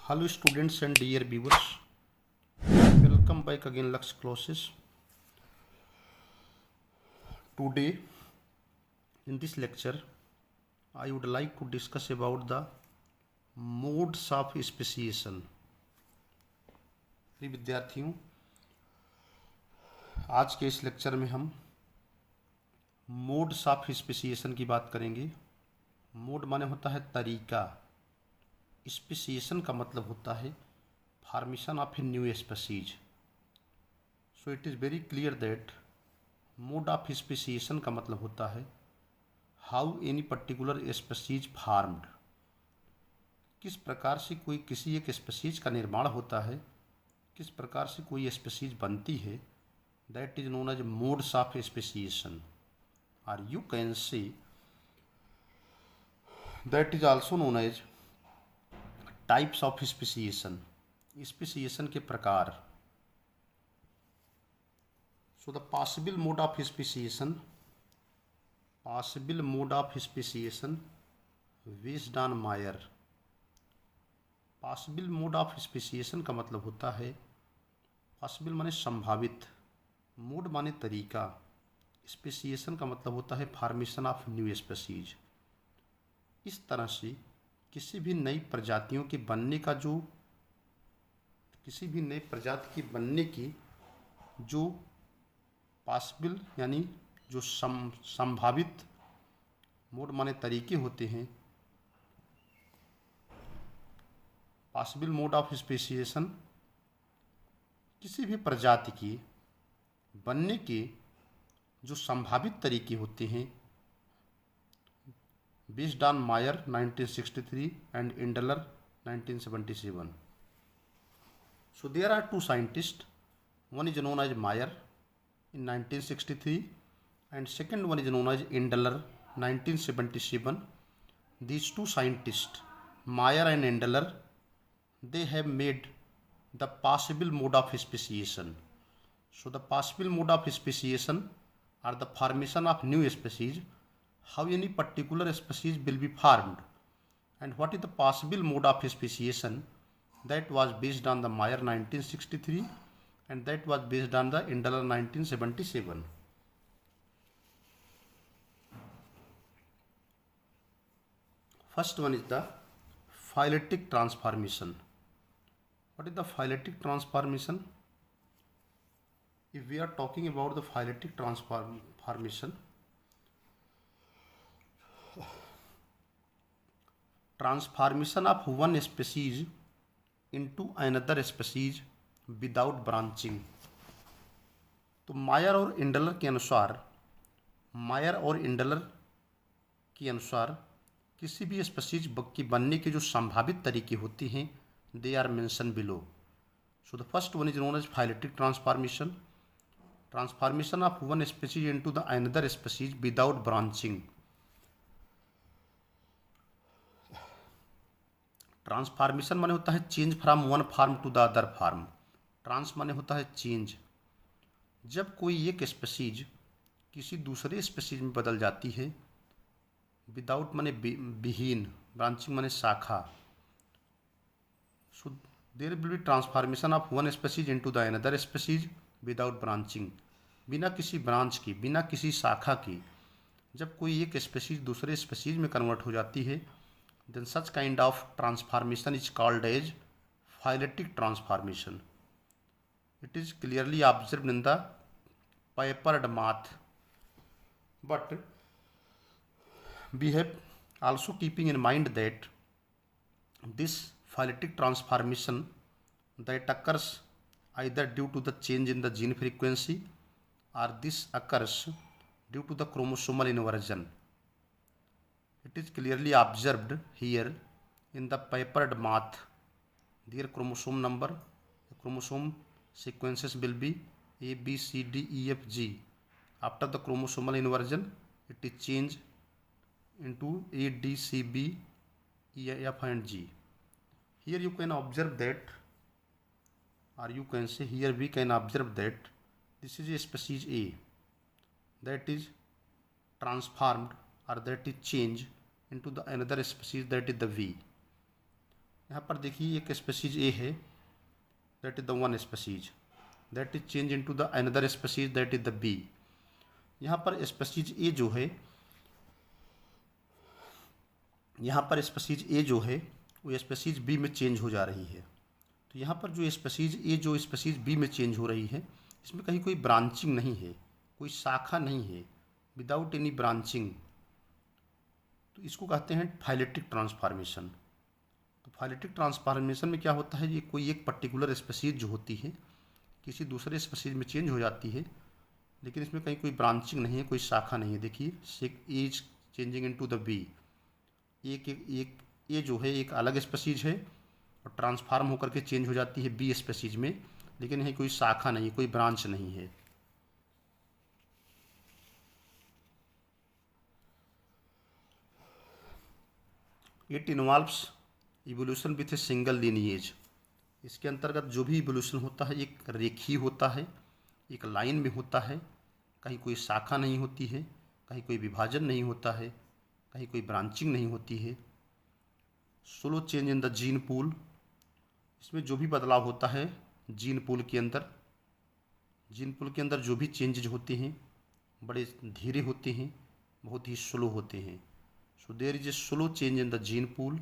Hello students and dear viewers, welcome back again Lux classes. Today in this lecture I would like to discuss about the modes of speciation. प्रिय विद्यार्थियों, आज के इस lecture में हम modes of speciation की बात करेंगे। मोड माने होता है तरीका, स्पेसिएशन का मतलब होता है formation of a new species. So it is very clear that mode of speciation का मतलब होता है how any particular species farmed, किस प्रकार से कोई किसी एक स्पीशीज का निर्माण होता है, किस प्रकार से कोई स्पीशीज बनती है। That is known as modes of speciation, और you can say that is also known as types of speciation, speciation के प्रकार। So the possible mode of speciation, based on Mayr. Possible mode of speciation का मतलब होता है, possible माने संभावित, mode माने तरीका, स्पेसिएशन का मतलब होता है फॉर्मेशन ऑफ न्यू स्पीशीज। इस तरह से किसी भी नई प्रजातियों के बनने का जो किसी भी नई प्रजाति के बनने की जो पॉसिबल यानी जो संभावित मोड माने तरीके होते हैं, पॉसिबल मोड ऑफ स्पेसिएशन किसी भी प्रजाति की बनने के जो संभावित तरीके होते हैं, based on Mayar 1963 and इंडलर 1977. So there are two scientists, one is known as Mayer in 1963 and second one is known as Indler 1977. These two scientists, Mayer and Indler, they have made the possible mode of speciation. So the possible mode of speciation are the formation of new species, how any particular species will be formed, and what is the possible mode of speciation. That was based on the Mayer 1963 and that was based on the Indler 1977. First one is the phyletic transformation. What is the phyletic transformation? If we are talking about the phyletic transformation, transformation of one species into another species without branching. तो मायर और इंडलर के अनुसार किसी भी species की बनने के जो संभावित तरीके होते हैं, they are mention below. So the first one is known as phyletic transformation of one species into the another species without branching. Transformation माने होता है change from one form to the other form. Trans माने होता है change. जब कोई एक species किसी दूसरे स्पीशीज में बदल जाती है, विदाउट माने विहीन, ब्रांचिंग माने शाखा। So there will be transformation of one species into the another species without branching. बिना किसी ब्रांच की, बिना किसी शाखा की जब कोई एक स्पीशीज दूसरे स्पीशीज में कन्वर्ट हो जाती है, then such kind of transformation is called as phyletic transformation. It is clearly observed in the papered moth, but we have also keeping in mind that this phyletic transformation that occurs either due to the change in the gene frequency or this occurs due to the chromosomal inversion. It is clearly observed here in the papered moth. Their chromosome number, the chromosome sequences will be A, B, C, D, E, F, G. After the chromosomal inversion, it is changed into A, D, C, B, E, F, and G. Here you can observe that, or you can say here we can observe that this is a species A that is transformed or that is changed into the another species, that is the V. यहाँ पर देखिए एक species A है, that is the one species, that is change into the another species, that is the B. यहाँ पर species ए जो है, यहाँ पर स्पीसीज ए जो है वो स्पीसीज बी में चेंज हो जा रही है। तो यहाँ पर जो स्पीसीज ए जो स्पीसीज बी में चेंज हो रही है, इसमें कहीं कोई ब्रांचिंग नहीं है, कोई शाखा नहीं है, विदाउट एनी ब्रांचिंग। तो इसको कहते हैं फाइलेटिक ट्रांसफॉर्मेशन। तो फाइलेटिक ट्रांसफॉर्मेशन में क्या होता है, ये कोई एक पर्टिकुलर स्पीसीज जो होती है किसी दूसरे स्पीसीज में चेंज हो जाती है, लेकिन इसमें कहीं कोई ब्रांचिंग नहीं है, कोई शाखा नहीं है। देखिए A is changing into the B, एक ए जो है एक अलग स्पीसीज है और ट्रांसफार्म होकर के चेंज हो जाती है बी स्पीसीज में, लेकिन यही कोई शाखा नहीं, कोई ब्रांच नहीं है। It involves evolution with a single lineage. इसके अंतर्गत जो भी इवोल्यूशन होता है एक रेखीय होता है, एक लाइन में होता है, कहीं कोई शाखा नहीं होती है, कहीं कोई विभाजन नहीं होता है, कहीं कोई ब्रांचिंग नहीं होती है। Slow change in the gene pool, इसमें जो भी बदलाव होता है जीन पूल के अंदर जो भी चेंजेज होते हैं बड़े धीरे होते हैं, बहुत ही स्लो होते हैं। So there is a slow change in the gene pool.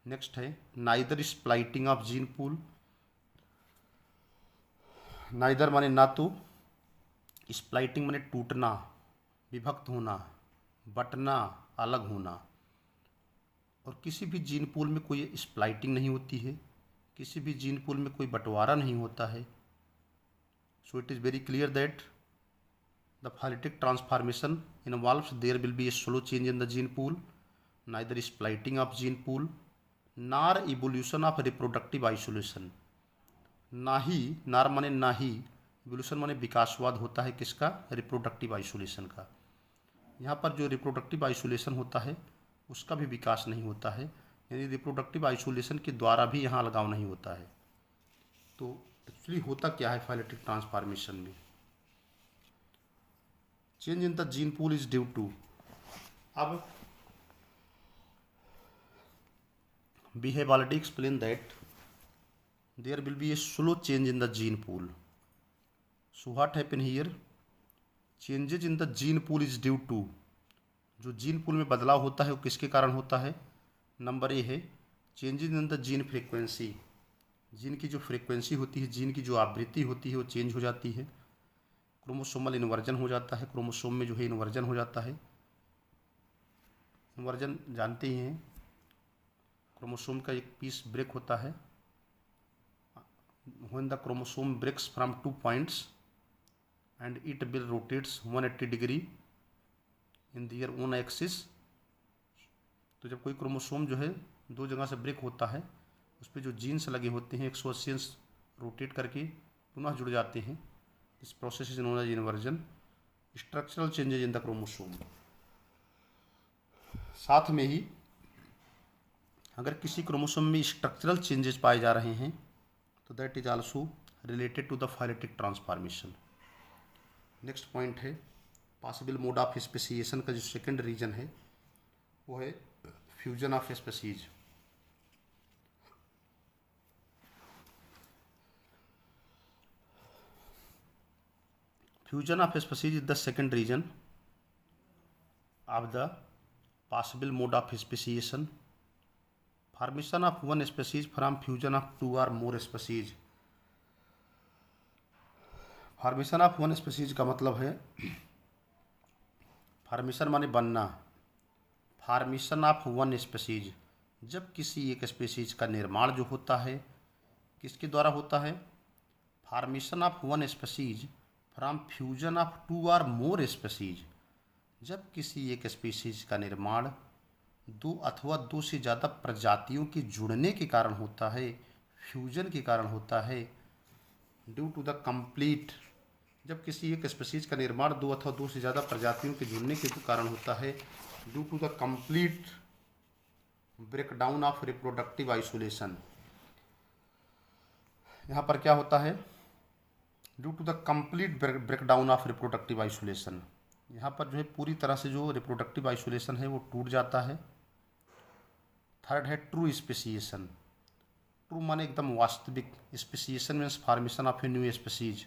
Next है neither splitting of gene pool. Neither माने ना तो, स्प्लाइटिंग माने टूटना, विभक्त होना, बटना, अलग होना। और किसी भी जीन पूल में कोई स्प्लाइटिंग नहीं होती है, किसी भी जीन पूल में कोई बंटवारा नहीं होता है। So it is very clear that the phyletic transformation involves there will be a slow change in the gene pool, neither splitting of gene pool nor evolution of reproductive isolation. ना ही, नार माने ना ही, इवोल्यूशन माने विकासवाद होता है किसका, reproductive isolation का। यहाँ पर जो रिप्रोडक्टिव आइसोलेशन होता है उसका भी विकास नहीं होता है, यानी रिप्रोडक्टिव आइसोलेशन के द्वारा भी यहाँ अलगाव नहीं होता है। तो एक्चुअली होता क्या है फाइलेटिक ट्रांसफॉर्मेशन में, change in the gene pool is due to, अब we have already explained that there will be a slow change in the gene pool. So what happen here, changes in the gene pool is due to, जो gene pool में बदलाव होता है वो किसके कारण होता है। नंबर ए है changes in the gene frequency, gene की जो फ्रीक्वेंसी होती है, जीन की जो आवृत्ति होती है वो चेंज हो जाती है। क्रोमोसोमल इन्वर्जन हो जाता है, क्रोमोसोम में जो है इन्वर्जन हो जाता है। इन्वर्जन जानते ही हैं, क्रोमोसोम का एक पीस ब्रेक होता है। When the chromosome breaks from 2 points and it will rotates 180 degree in their own axis. तो जब कोई क्रोमोसोम जो है 2 जगह से ब्रेक होता है, उस पर जो जीन्स लगे होते हैं 180 अंश रोटेट करके पुनः जुड़ जाते हैं। इस process is known as inversion. Structural changes in the chromosome, साथ में ही अगर किसी क्रोमोसोम में स्ट्रक्चरल चेंजेस पाए जा रहे हैं तो that is also related to the phyletic transformation. Next point है पॉसिबल मोड ऑफ स्पेसिएशन का जो सेकंड रीजन है वो है fusion of species. Fusion of species is the second reason of the possible mode of speciation. Formation of one species from fusion of 2 or more species. Formation of one species का मतलब है, formation माने बनना, formation of one species, जब किसी एक species का निर्माण जो होता है किसके द्वारा होता है, formation of one species from fusion of 2 or more species, जब किसी एक स्पेसीज का निर्माण 2 अथवा 2 से ज़्यादा प्रजातियों के जुड़ने के कारण होता है, फ्यूजन के कारण होता है। ड्यू टू द कंप्लीट, जब किसी एक स्पेसीज का निर्माण 2 अथवा 2 से ज़्यादा प्रजातियों के जुड़ने के कारण होता है, due to the complete breakdown of reproductive isolation. यहाँ पर क्या होता है, due to the complete breakdown of reproductive isolation. यहाँ पर जो है पूरी तरह से जो रिप्रोडक्टिव आइसोलेशन है वो टूट जाता है। थर्ड है ट्रू स्पेसिएशन। ट्रू माने एकदम वास्तविक, speciation means formation of a new species,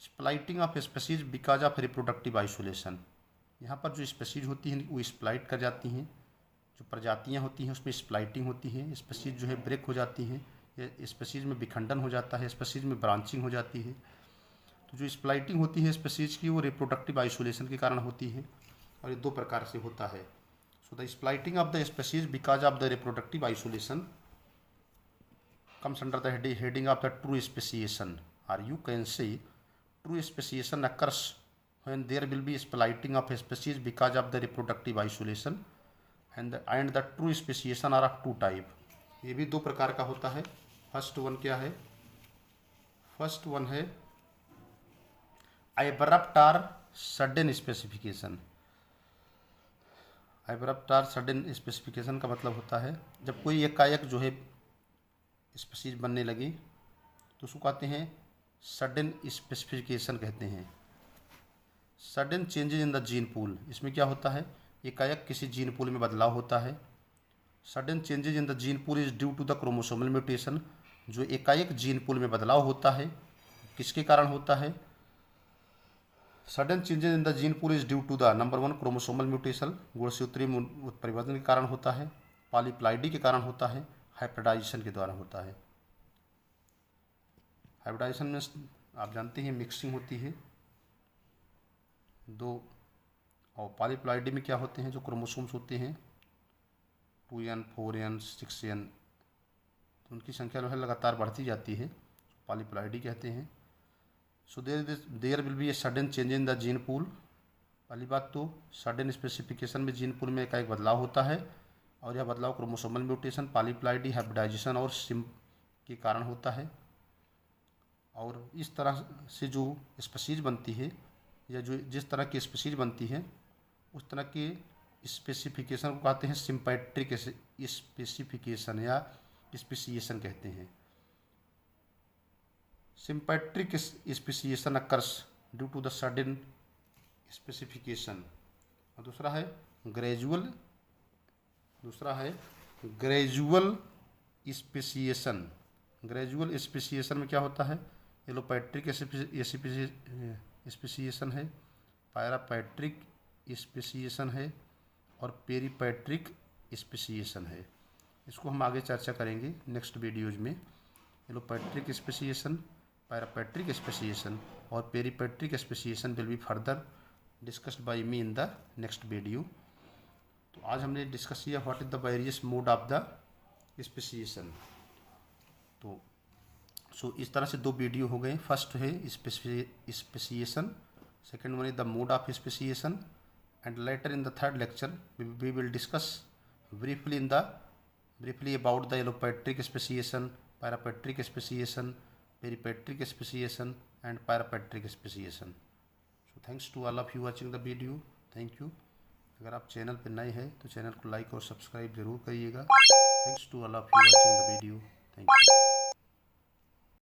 splitting of species because of reproductive isolation. यहाँ पर जो स्पेसीज होती हैं वो स्प्लाइट कर जाती हैं, जो प्रजातियाँ होती हैं उसमें स्प्लाइटिंग होती है, स्पेसीज जो है ब्रेक हो जाती हैं, स्पेसीज में विखंडन हो जाता है, स्पेसीज में ब्रांचिंग हो जाती है। तो जो स्प्लाइटिंग होती है स्पेसीज की वो रिप्रोडक्टिव आइसोलेशन के कारण होती है और ये दो प्रकार से होता है। So the splitting of the species because of the reproductive isolation comes under the heading of the true speciation, or you can say true speciation occurs when there will be splitting of species because of the reproductive isolation, and the true speciation are of two type। ये भी दो प्रकार का होता है। First one क्या है? First one है abrupt or sudden specification। abrupt or sudden specification का मतलब होता है जब कोई एकाएक जो है स्पेसीज बनने लगी तो उसको कहते हैं सडन स्पेसिफिकेशन कहते हैं। Sudden changes in the gene pool, इसमें क्या होता है? एकाएक किसी जीन पूल में बदलाव होता है। Sudden changes in the gene pool is due to the chromosomal mutation. जो एकाएक जीन पूल में बदलाव होता है किसके कारण होता है? Sudden changes in the gene pool is due to the number one chromosomal mutation, गुणसूत्रीय परिवर्तन के कारण होता है, पॉलीप्लाइडी के कारण होता है, हाइब्रिडाइजेशन के द्वारा होता है। हाइब्रिडाइजेशन में आप जानते हैं मिक्सिंग होती है दो, और पॉलीप्लाइडी में क्या होते हैं? जो क्रोमोसोम्स होते हैं 2n 4n 6n, तो उनकी संख्या जो है लगातार बढ़ती जाती है, पॉलीप्लाइडी कहते हैं। So there will be a sudden change in the gene pool. पहली बात तो सडन स्पेसिफिकेशन में जीन पूल में एक बदलाव होता है और यह बदलाव क्रोमोसोमल म्यूटेशन, पॉलीप्लाइडी, हाइब्रिडाइजेशन और सिम के कारण होता है। और इस तरह से जो स्पेसीज बनती है या जो जिस तरह की स्पेसीज बनती है उस तरह के स्पेसिफिकेशन को कहते हैं सिम्पैट्रिक स्पेसिफिकेशन या स्पेसिएशन कहते हैं। Sympatric speciation occurs due to the sudden specification. और दूसरा है ग्रेजुअल स्पेसिएशन। ग्रेजुअल स्पेसिएशन में क्या होता है? एलोपैट्रिक स्पेसिएशन है, पैरापैट्रिक स्पेसिएशन है और पेरीपैट्रिक स्पेसिएशन है। इसको हम आगे चर्चा करेंगे नेक्स्ट वीडियोज में। एलोपैट्रिक स्पेसिएशन, पैरापैट्रिक स्पेसिएशन और peripatric speciation will be further discussed bye me in the next video. तो आज हमने डिस्कस किया what is the various mode of the speciation. तो इस तरह से दो वीडियो हो गए। फर्स्ट है speciation, second one is the mode of speciation, and later in the third lecture we will discuss briefly about the allopatриc speciation, parapatric speciation, peripatric speciation and parapatric speciation. So thanks to all of you watching the video. Thank you. अगर आप channel पर नए हैं तो channel को like और subscribe जरूर करिएगा। Thanks to all of you watching the video. Thank you.